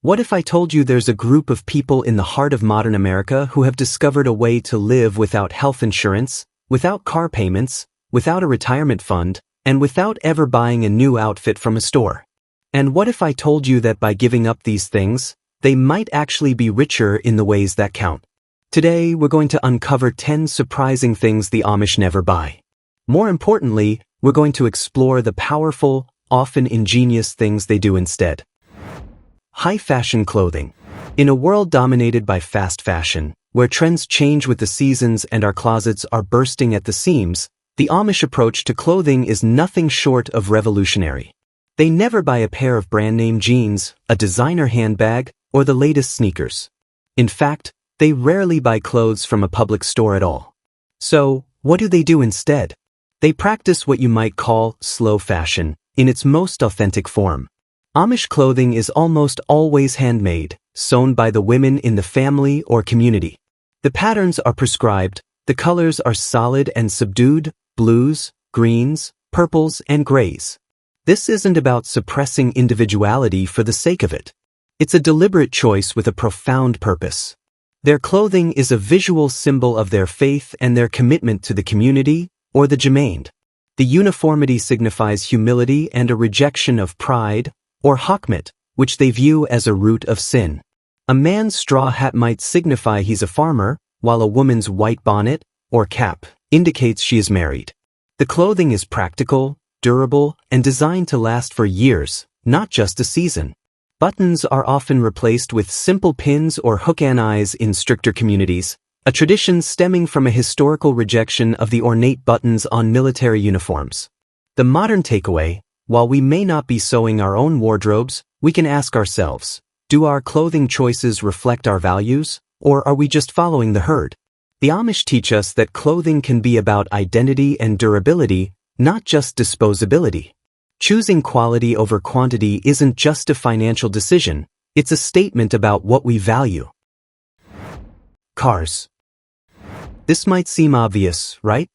What if I told you there's a group of people in the heart of modern America who have discovered a way to live without health insurance, without car payments, without a retirement fund, and without ever buying a new outfit from a store? And what if I told you that by giving up these things, they might actually be richer in the ways that count? Today, we're going to uncover 10 surprising things the Amish never buy. More importantly, we're going to explore the powerful, often ingenious things they do instead. High-fashion clothing. In a world dominated by fast fashion, where trends change with the seasons and our closets are bursting at the seams, the Amish approach to clothing is nothing short of revolutionary. They never buy a pair of brand-name jeans, a designer handbag, or the latest sneakers. In fact, they rarely buy clothes from a public store at all. So, what do they do instead? They practice what you might call slow fashion, in its most authentic form. Amish clothing is almost always handmade, sewn by the women in the family or community. The patterns are prescribed, the colors are solid and subdued, blues, greens, purples, and grays. This isn't about suppressing individuality for the sake of it. It's a deliberate choice with a profound purpose. Their clothing is a visual symbol of their faith and their commitment to the community, or the Jemained. The uniformity signifies humility and a rejection of pride, or Hakmet, which they view as a root of sin. A man's straw hat might signify he's a farmer, while a woman's white bonnet, or cap, indicates she is married. The clothing is practical, durable, and designed to last for years, not just a season. Buttons are often replaced with simple pins or hook-and-eyes in stricter communities, a tradition stemming from a historical rejection of the ornate buttons on military uniforms. The modern takeaway: while we may not be sewing our own wardrobes, we can ask ourselves, do our clothing choices reflect our values, or are we just following the herd? The Amish teach us that clothing can be about identity and durability, not just disposability. Choosing quality over quantity isn't just a financial decision, it's a statement about what we value. Cars. This might seem obvious, right?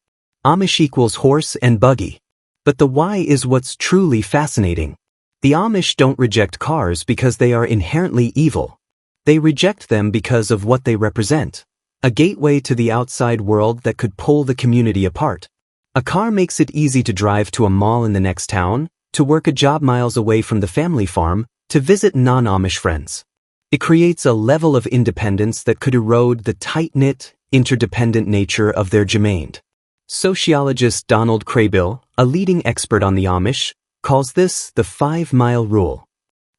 Amish equals horse and buggy. But the why is what's truly fascinating. The Amish don't reject cars because they are inherently evil. They reject them because of what they represent: a gateway to the outside world that could pull the community apart. A car makes it easy to drive to a mall in the next town, to work a job miles away from the family farm, to visit non-Amish friends. It creates a level of independence that could erode the tight-knit, interdependent nature of their Jemained. Sociologist Donald Craybill, a leading expert on the Amish, calls this the 5-mile rule.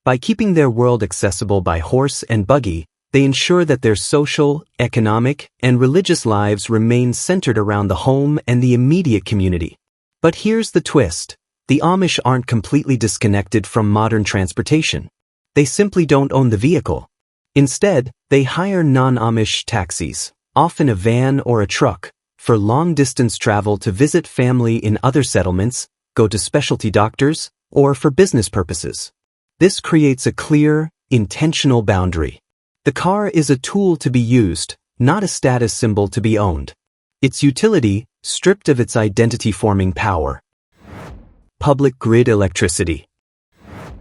By keeping their world accessible by horse and buggy, they ensure that their social, economic, and religious lives remain centered around the home and the immediate community. But here's the twist: the Amish aren't completely disconnected from modern transportation. They simply don't own the vehicle. Instead, they hire non-Amish taxis, often a van or a truck, for long-distance travel to visit family in other settlements, go to specialty doctors, or for business purposes. This creates a clear, intentional boundary. The car is a tool to be used, not a status symbol to be owned. Its utility, stripped of its identity-forming power. Public grid electricity.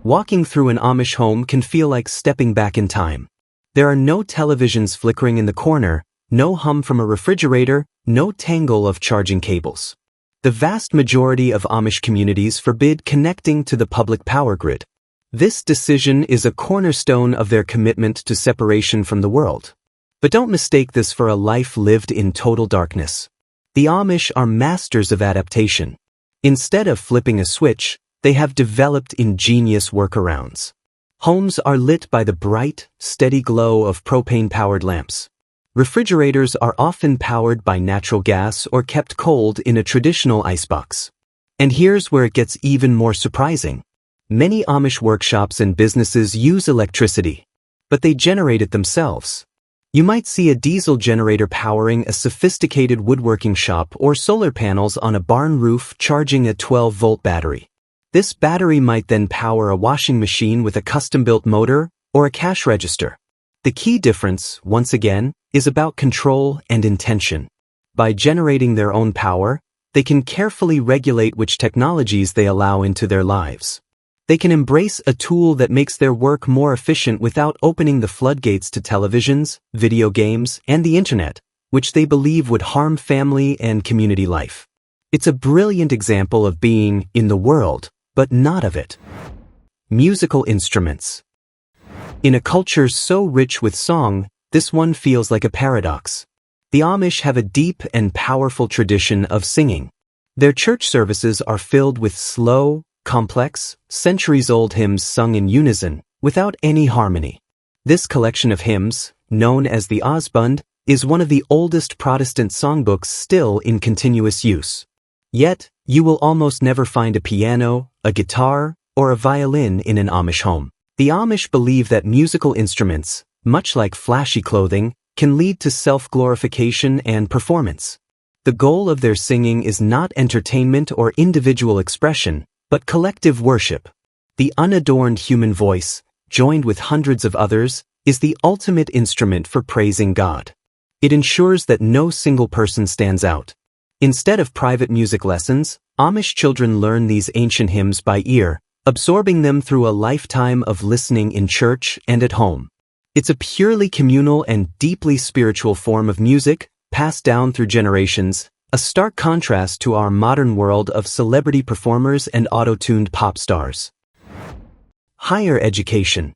Walking through an Amish home can feel like stepping back in time. There are no televisions flickering in the corner, no hum from a refrigerator, no tangle of charging cables. The vast majority of Amish communities forbid connecting to the public power grid. This decision is a cornerstone of their commitment to separation from the world. But don't mistake this for a life lived in total darkness. The Amish are masters of adaptation. Instead of flipping a switch, they have developed ingenious workarounds. Homes are lit by the bright, steady glow of propane-powered lamps. Refrigerators are often powered by natural gas or kept cold in a traditional icebox. And here's where it gets even more surprising. Many Amish workshops and businesses use electricity, but they generate it themselves. You might see a diesel generator powering a sophisticated woodworking shop or solar panels on a barn roof charging a 12-volt battery. This battery might then power a washing machine with a custom-built motor or a cash register. The key difference, once again, is about control and intention. By generating their own power, they can carefully regulate which technologies they allow into their lives. They can embrace a tool that makes their work more efficient without opening the floodgates to televisions, video games, and the internet, which they believe would harm family and community life. It's a brilliant example of being in the world, but not of it. Musical instruments. In a culture so rich with song, this one feels like a paradox. The Amish have a deep and powerful tradition of singing. Their church services are filled with slow, complex, centuries-old hymns sung in unison, without any harmony. This collection of hymns, known as the Ozbund, is one of the oldest Protestant songbooks still in continuous use. Yet, you will almost never find a piano, a guitar, or a violin in an Amish home. The Amish believe that musical instruments, much like flashy clothing, can lead to self-glorification and performance. The goal of their singing is not entertainment or individual expression, but collective worship. The unadorned human voice, joined with hundreds of others, is the ultimate instrument for praising God. It ensures that no single person stands out. Instead of private music lessons, Amish children learn these ancient hymns by ear, absorbing them through a lifetime of listening in church and at home. It's a purely communal and deeply spiritual form of music, passed down through generations, a stark contrast to our modern world of celebrity performers and auto-tuned pop stars. Higher education.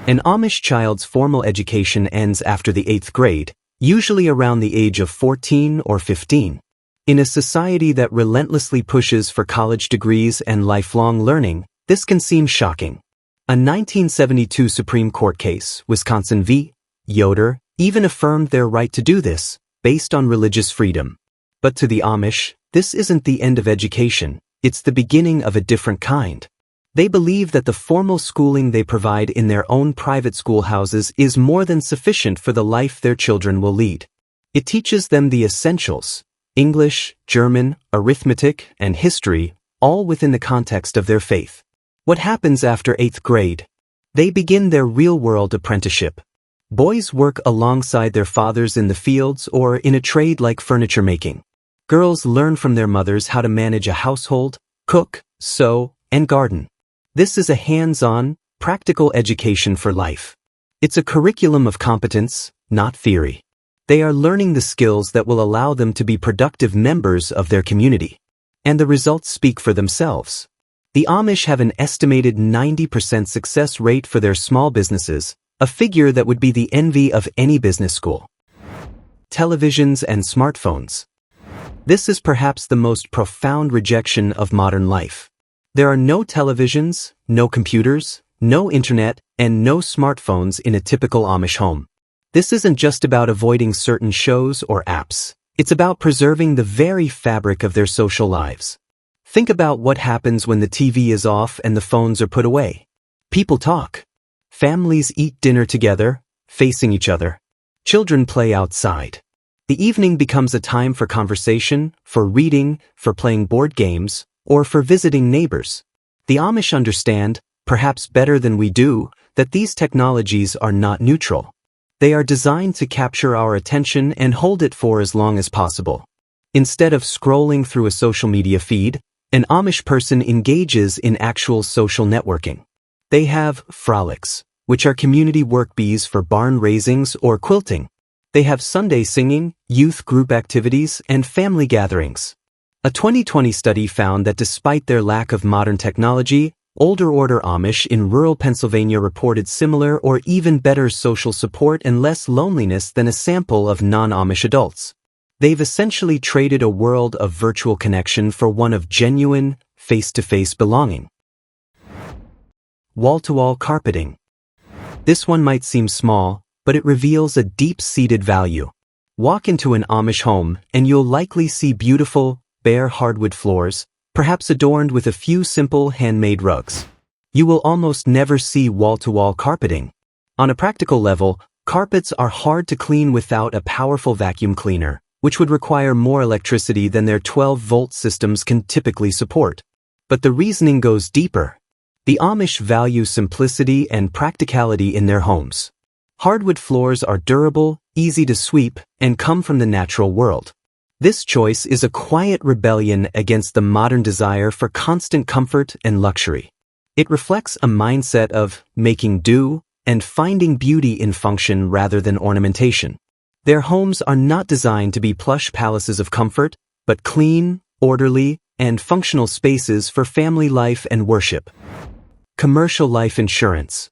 An Amish child's formal education ends after the 8th grade, usually around the age of 14 or 15. In a society that relentlessly pushes for college degrees and lifelong learning, this can seem shocking. A 1972 Supreme Court case, Wisconsin v. Yoder, even affirmed their right to do this, based on religious freedom. But to the Amish, this isn't the end of education, it's the beginning of a different kind. They believe that the formal schooling they provide in their own private schoolhouses is more than sufficient for the life their children will lead. It teaches them the essentials: English, German, arithmetic, and history, all within the context of their faith. What happens after 8th grade? They begin their real-world apprenticeship. Boys work alongside their fathers in the fields or in a trade like furniture making. Girls learn from their mothers how to manage a household, cook, sew, and garden. This is a hands-on, practical education for life. It's a curriculum of competence, not theory. They are learning the skills that will allow them to be productive members of their community. And the results speak for themselves. The Amish have an estimated 90% success rate for their small businesses, a figure that would be the envy of any business school. Televisions and smartphones. This is perhaps the most profound rejection of modern life. There are no televisions, no computers, no internet, and no smartphones in a typical Amish home. This isn't just about avoiding certain shows or apps. It's about preserving the very fabric of their social lives. Think about what happens when the TV is off and the phones are put away. People talk. Families eat dinner together, facing each other. Children play outside. The evening becomes a time for conversation, for reading, for playing board games, or for visiting neighbors. The Amish understand, perhaps better than we do, that these technologies are not neutral. They are designed to capture our attention and hold it for as long as possible. Instead of scrolling through a social media feed, an Amish person engages in actual social networking. They have frolics, which are community work bees for barn raisings or quilting. They have Sunday singing, youth group activities, and family gatherings. A 2020 study found that despite their lack of modern technology, older order Amish in rural Pennsylvania reported similar or even better social support and less loneliness than a sample of non-Amish adults. They've essentially traded a world of virtual connection for one of genuine, face-to-face belonging. Wall-to-wall carpeting. This one might seem small, but it reveals a deep-seated value. Walk into an Amish home and you'll likely see beautiful, bare hardwood floors, perhaps adorned with a few simple handmade rugs. You will almost never see wall-to-wall carpeting. On a practical level, carpets are hard to clean without a powerful vacuum cleaner, which would require more electricity than their 12-volt systems can typically support. But the reasoning goes deeper. The Amish value simplicity and practicality in their homes. Hardwood floors are durable, easy to sweep, and come from the natural world. This choice is a quiet rebellion against the modern desire for constant comfort and luxury. It reflects a mindset of making do and finding beauty in function rather than ornamentation. Their homes are not designed to be plush palaces of comfort, but clean, orderly, and functional spaces for family life and worship. Commercial life insurance.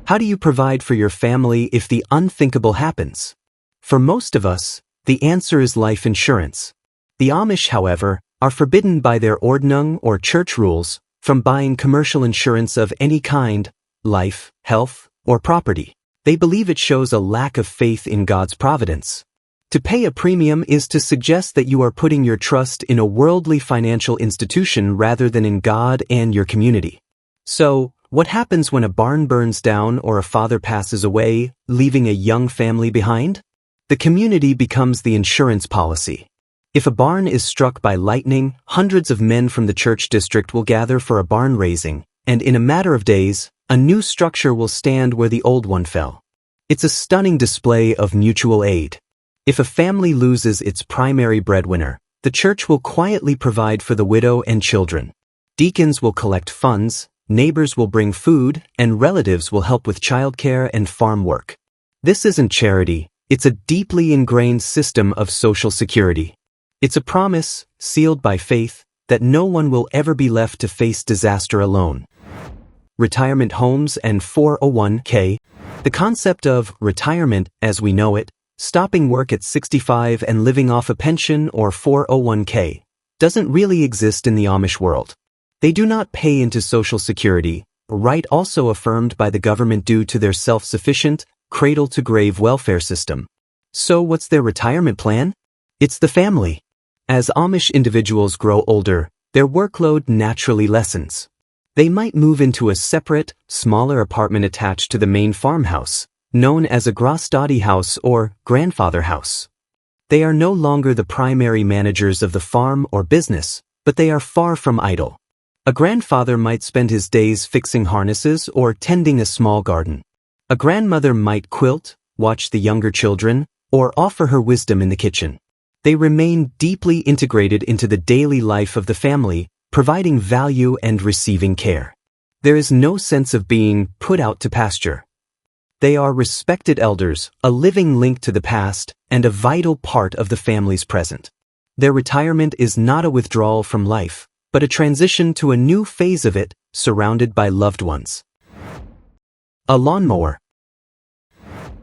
How do you provide for your family if the unthinkable happens? For most of us, the answer is life insurance. The Amish, however, are forbidden by their ordnung or church rules from buying commercial insurance of any kind, life, health, or property. They believe it shows a lack of faith in God's providence. To pay a premium is to suggest that you are putting your trust in a worldly financial institution rather than in God and your community. So, what happens when a barn burns down or a father passes away, leaving a young family behind? The community becomes the insurance policy. If a barn is struck by lightning, hundreds of men from the church district will gather for a barn raising, and in a matter of days, a new structure will stand where the old one fell. It's a stunning display of mutual aid. If a family loses its primary breadwinner, the church will quietly provide for the widow and children. Deacons will collect funds, neighbors will bring food, and relatives will help with childcare and farm work. This isn't charity, it's a deeply ingrained system of social security. It's a promise, sealed by faith, that no one will ever be left to face disaster alone. Retirement homes and 401k. The concept of retirement, as we know it, stopping work at 65 and living off a pension or 401k, doesn't really exist in the Amish world. They do not pay into Social Security, a right also affirmed by the government due to their self-sufficient, cradle-to-grave welfare system. So what's their retirement plan? It's the family. As Amish individuals grow older, their workload naturally lessens. They might move into a separate, smaller apartment attached to the main farmhouse, known as a grandstadie house or grandfather house. They are no longer the primary managers of the farm or business, but they are far from idle. A grandfather might spend his days fixing harnesses or tending a small garden. A grandmother might quilt, watch the younger children, or offer her wisdom in the kitchen. They remain deeply integrated into the daily life of the family, providing value and receiving care. There is no sense of being put out to pasture. They are respected elders, a living link to the past, and a vital part of the family's present. Their retirement is not a withdrawal from life, but a transition to a new phase of it, surrounded by loved ones. A lawnmower.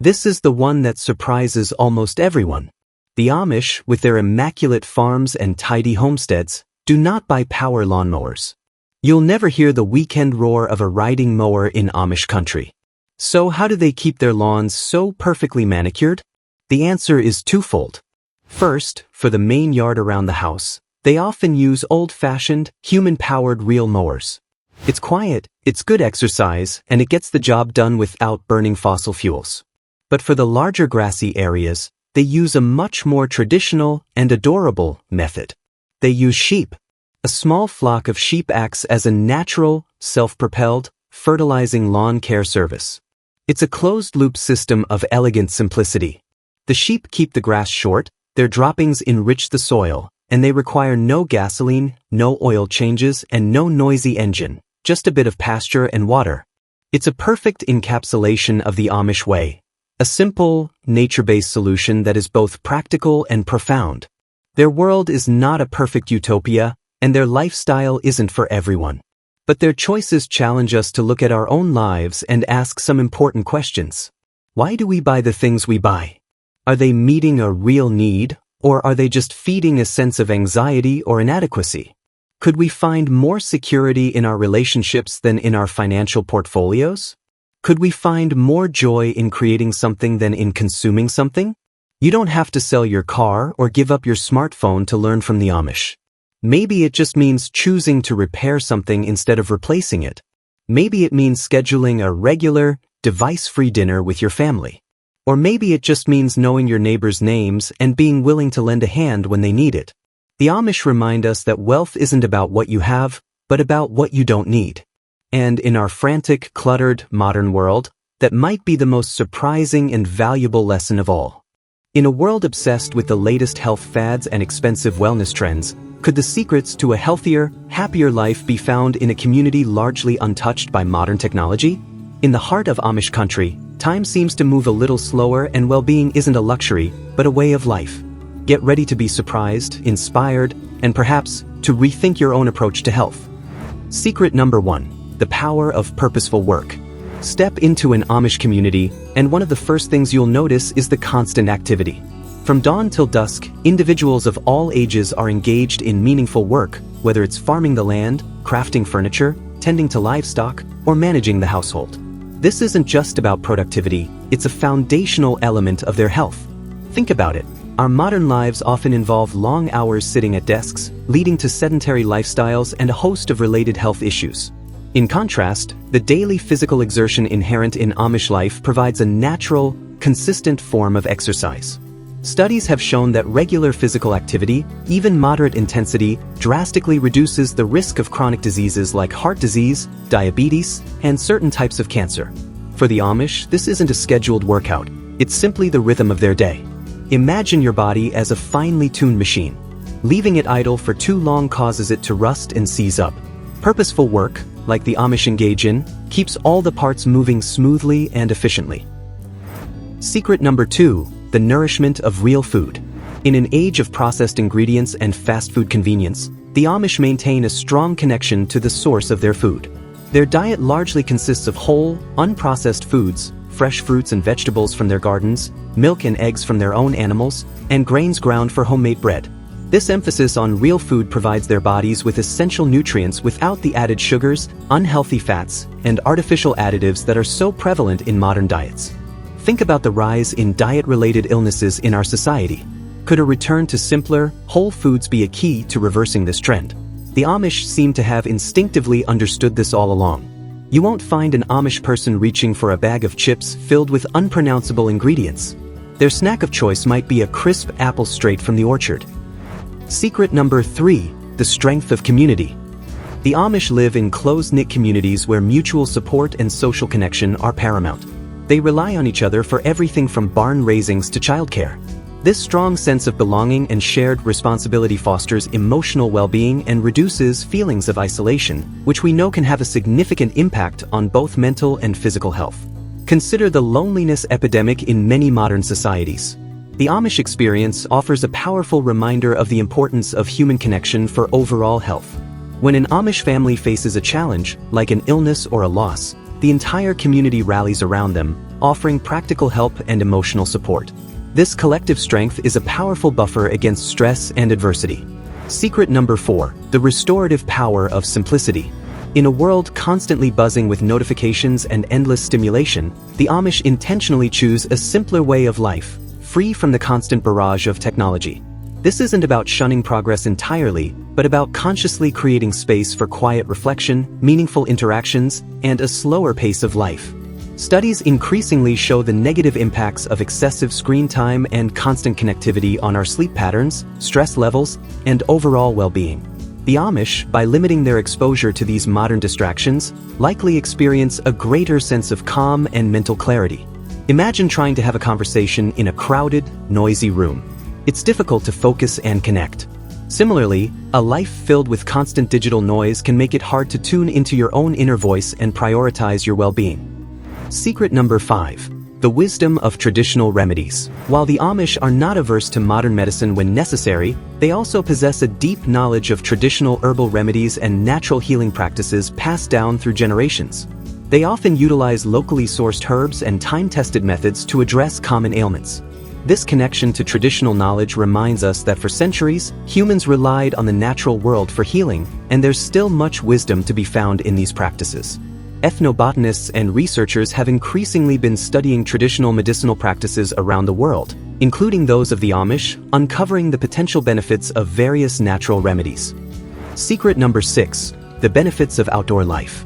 This is the one that surprises almost everyone. The Amish, with their immaculate farms and tidy homesteads, do not buy power lawnmowers. You'll never hear the weekend roar of a riding mower in Amish country. So how do they keep their lawns so perfectly manicured? The answer is twofold. First, for the main yard around the house, they often use old-fashioned, human-powered reel mowers. It's quiet, it's good exercise, and it gets the job done without burning fossil fuels. But for the larger grassy areas, they use a much more traditional and adorable method. They use sheep. A small flock of sheep acts as a natural, self-propelled, fertilizing lawn care service. It's a closed-loop system of elegant simplicity. The sheep keep the grass short, their droppings enrich the soil, and they require no gasoline, no oil changes, and no noisy engine, just a bit of pasture and water. It's a perfect encapsulation of the Amish way. A simple, nature-based solution that is both practical and profound. Their world is not a perfect utopia, and their lifestyle isn't for everyone. But their choices challenge us to look at our own lives and ask some important questions. Why do we buy the things we buy? Are they meeting a real need, or are they just feeding a sense of anxiety or inadequacy? Could we find more security in our relationships than in our financial portfolios? Could we find more joy in creating something than in consuming something? You don't have to sell your car or give up your smartphone to learn from the Amish. Maybe it just means choosing to repair something instead of replacing it. Maybe it means scheduling a regular, device-free dinner with your family. Or maybe it just means knowing your neighbors' names and being willing to lend a hand when they need it. The Amish remind us that wealth isn't about what you have, but about what you don't need. And in our frantic, cluttered, modern world, that might be the most surprising and valuable lesson of all. In a world obsessed with the latest health fads and expensive wellness trends, Could the secrets to a healthier, happier life be found in a community largely untouched by modern technology? In the heart of Amish country, time seems to move a little slower and well-being isn't a luxury, but a way of life. Get ready to be surprised, inspired, and perhaps to rethink your own approach to health. Secret number 1. The power of purposeful work. Step into an Amish community, and one of the first things you'll notice is the constant activity. From dawn till dusk, individuals of all ages are engaged in meaningful work, whether it's farming the land, crafting furniture, tending to livestock, or managing the household. This isn't just about productivity, it's a foundational element of their health. Think about it. Our modern lives often involve long hours sitting at desks, leading to sedentary lifestyles and a host of related health issues. In contrast, the daily physical exertion inherent in Amish life provides a natural, consistent form of exercise. Studies have shown that regular physical activity, even moderate intensity, drastically reduces the risk of chronic diseases like heart disease, diabetes, and certain types of cancer. For the Amish, this isn't a scheduled workout, it's simply the rhythm of their day. Imagine your body as a finely tuned machine. Leaving it idle for too long causes it to rust and seize up. Purposeful work, like the Amish engage in, keeps all the parts moving smoothly and efficiently. Secret number 2. The nourishment of real food. In an age of processed ingredients and fast food convenience, the Amish maintain a strong connection to the source of their food. Their diet largely consists of whole, unprocessed foods, fresh fruits and vegetables from their gardens, milk and eggs from their own animals, and grains ground for homemade bread. This emphasis on real food provides their bodies with essential nutrients without the added sugars, unhealthy fats, and artificial additives that are so prevalent in modern diets. Think about the rise in diet-related illnesses in our society. Could a return to simpler, whole foods be a key to reversing this trend? The Amish seem to have instinctively understood this all along. You won't find an Amish person reaching for a bag of chips filled with unpronounceable ingredients. Their snack of choice might be a crisp apple straight from the orchard. Secret number 3. The strength of community. The Amish live in close-knit communities where mutual support and social connection are paramount. They rely on each other for everything from barn raisings to childcare. This strong sense of belonging and shared responsibility fosters emotional well-being and reduces feelings of isolation, which we know can have a significant impact on both mental and physical health. Consider the loneliness epidemic in many modern societies. The Amish experience offers a powerful reminder of the importance of human connection for overall health. When an Amish family faces a challenge, like an illness or a loss, the entire community rallies around them, offering practical help and emotional support. This collective strength is a powerful buffer against stress and adversity. Secret number 4. The restorative power of simplicity. In a world constantly buzzing with notifications and endless stimulation, the Amish intentionally choose a simpler way of life, free from the constant barrage of technology. This isn't about shunning progress entirely, but about consciously creating space for quiet reflection, meaningful interactions, and a slower pace of life. Studies increasingly show the negative impacts of excessive screen time and constant connectivity on our sleep patterns, stress levels, and overall well-being. The Amish, by limiting their exposure to these modern distractions, likely experience a greater sense of calm and mental clarity. Imagine trying to have a conversation in a crowded, noisy room. It's difficult to focus and connect. Similarly, a life filled with constant digital noise can make it hard to tune into your own inner voice and prioritize your well-being. Secret number 5. The wisdom of traditional remedies. While the Amish are not averse to modern medicine when necessary, they also possess a deep knowledge of traditional herbal remedies and natural healing practices passed down through generations. They often utilize locally sourced herbs and time-tested methods to address common ailments. This connection to traditional knowledge reminds us that for centuries, humans relied on the natural world for healing, and there's still much wisdom to be found in these practices. Ethnobotanists and researchers have increasingly been studying traditional medicinal practices around the world, including those of the Amish, uncovering the potential benefits of various natural remedies. Secret number 6. The benefits of outdoor life.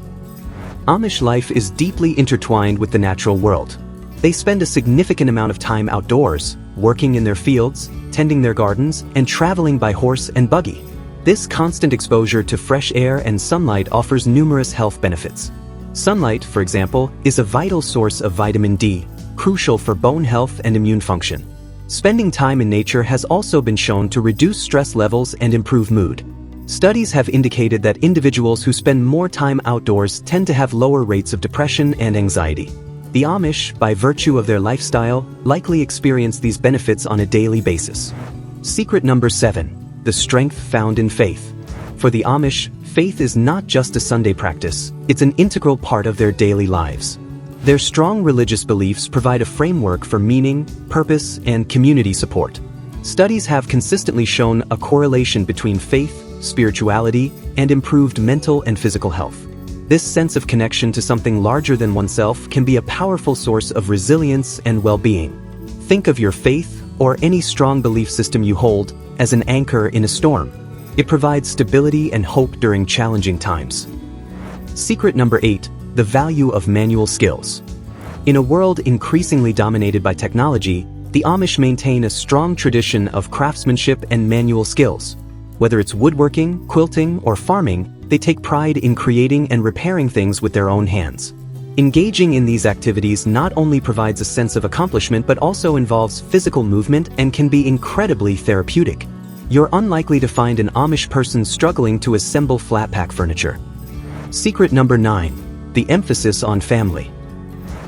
Amish life is deeply intertwined with the natural world. They spend a significant amount of time outdoors, working in their fields, tending their gardens, and traveling by horse and buggy. This constant exposure to fresh air and sunlight offers numerous health benefits. Sunlight, for example, is a vital source of vitamin D, crucial for bone health and immune function. Spending time in nature has also been shown to reduce stress levels and improve mood. Studies have indicated that individuals who spend more time outdoors tend to have lower rates of depression and anxiety. The Amish, by virtue of their lifestyle, likely experience these benefits on a daily basis. Secret number 7. The strength found in faith. For the Amish, faith is not just a Sunday practice, it's an integral part of their daily lives. Their strong religious beliefs provide a framework for meaning, purpose, and community support. Studies have consistently shown a correlation between faith, spirituality, and improved mental and physical health. This sense of connection to something larger than oneself can be a powerful source of resilience and well-being. Think of your faith, or any strong belief system you hold, as an anchor in a storm. It provides stability and hope during challenging times. Secret number 8. The value of manual skills. In a world increasingly dominated by technology, the Amish maintain a strong tradition of craftsmanship and manual skills. Whether it's woodworking, quilting, or farming, they take pride in creating and repairing things with their own hands. Engaging in these activities not only provides a sense of accomplishment but also involves physical movement and can be incredibly therapeutic. You're unlikely to find an Amish person struggling to assemble flat-pack furniture. Secret number 9. The emphasis on family.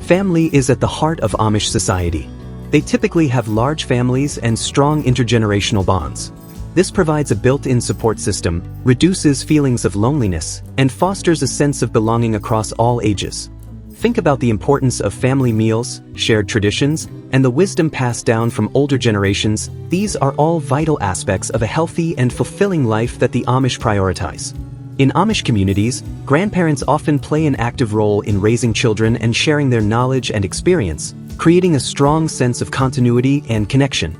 Family is at the heart of Amish society. They typically have large families and strong intergenerational bonds. This provides a built-in support system, reduces feelings of loneliness, and fosters a sense of belonging across all ages. Think about the importance of family meals, shared traditions, and the wisdom passed down from older generations. These are all vital aspects of a healthy and fulfilling life that the Amish prioritize. In Amish communities, grandparents often play an active role in raising children and sharing their knowledge and experience, creating a strong sense of continuity and connection.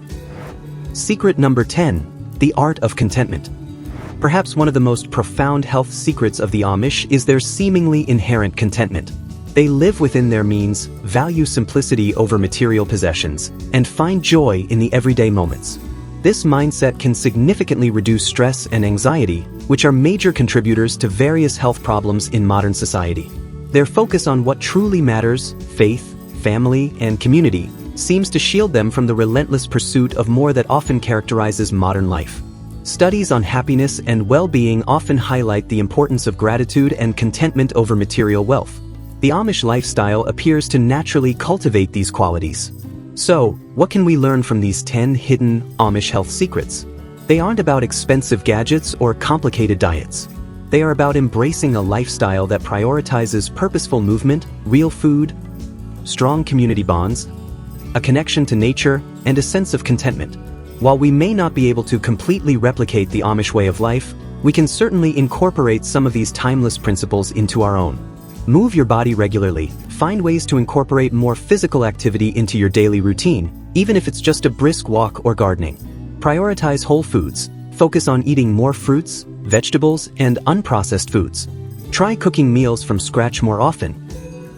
Secret number 10. The art of contentment. Perhaps one of the most profound health secrets of the Amish is their seemingly inherent contentment. They live within their means, value simplicity over material possessions, and find joy in the everyday moments. This mindset can significantly reduce stress and anxiety, which are major contributors to various health problems in modern society. Their focus on what truly matters, faith, family, and community, seems to shield them from the relentless pursuit of more that often characterizes modern life. Studies on happiness and well-being often highlight the importance of gratitude and contentment over material wealth. The Amish lifestyle appears to naturally cultivate these qualities. So, what can we learn from these 10 hidden Amish health secrets? They aren't about expensive gadgets or complicated diets. They are about embracing a lifestyle that prioritizes purposeful movement, real food, strong community bonds, a connection to nature, and a sense of contentment. While we may not be able to completely replicate the Amish way of life, we can certainly incorporate some of these timeless principles into our own. Move your body regularly, find ways to incorporate more physical activity into your daily routine, even if it's just a brisk walk or gardening. Prioritize whole foods, focus on eating more fruits, vegetables, and unprocessed foods. Try cooking meals from scratch more often.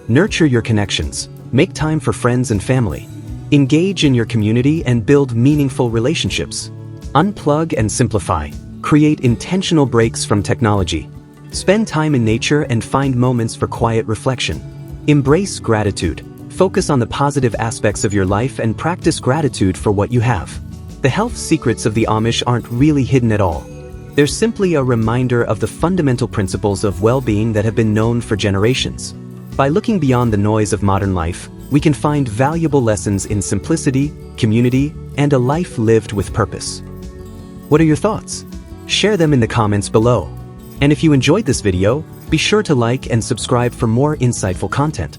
Nurture your connections, make time for friends and family. Engage in your community and build meaningful relationships. Unplug and simplify. Create intentional breaks from technology. Spend time in nature and find moments for quiet reflection. Embrace gratitude. Focus on the positive aspects of your life and practice gratitude for what you have. The health secrets of the Amish aren't really hidden at all. They're simply a reminder of the fundamental principles of well-being that have been known for generations. By looking beyond the noise of modern life, we can find valuable lessons in simplicity, community, and a life lived with purpose. What are your thoughts? Share them in the comments below. And if you enjoyed this video, be sure to like and subscribe for more insightful content.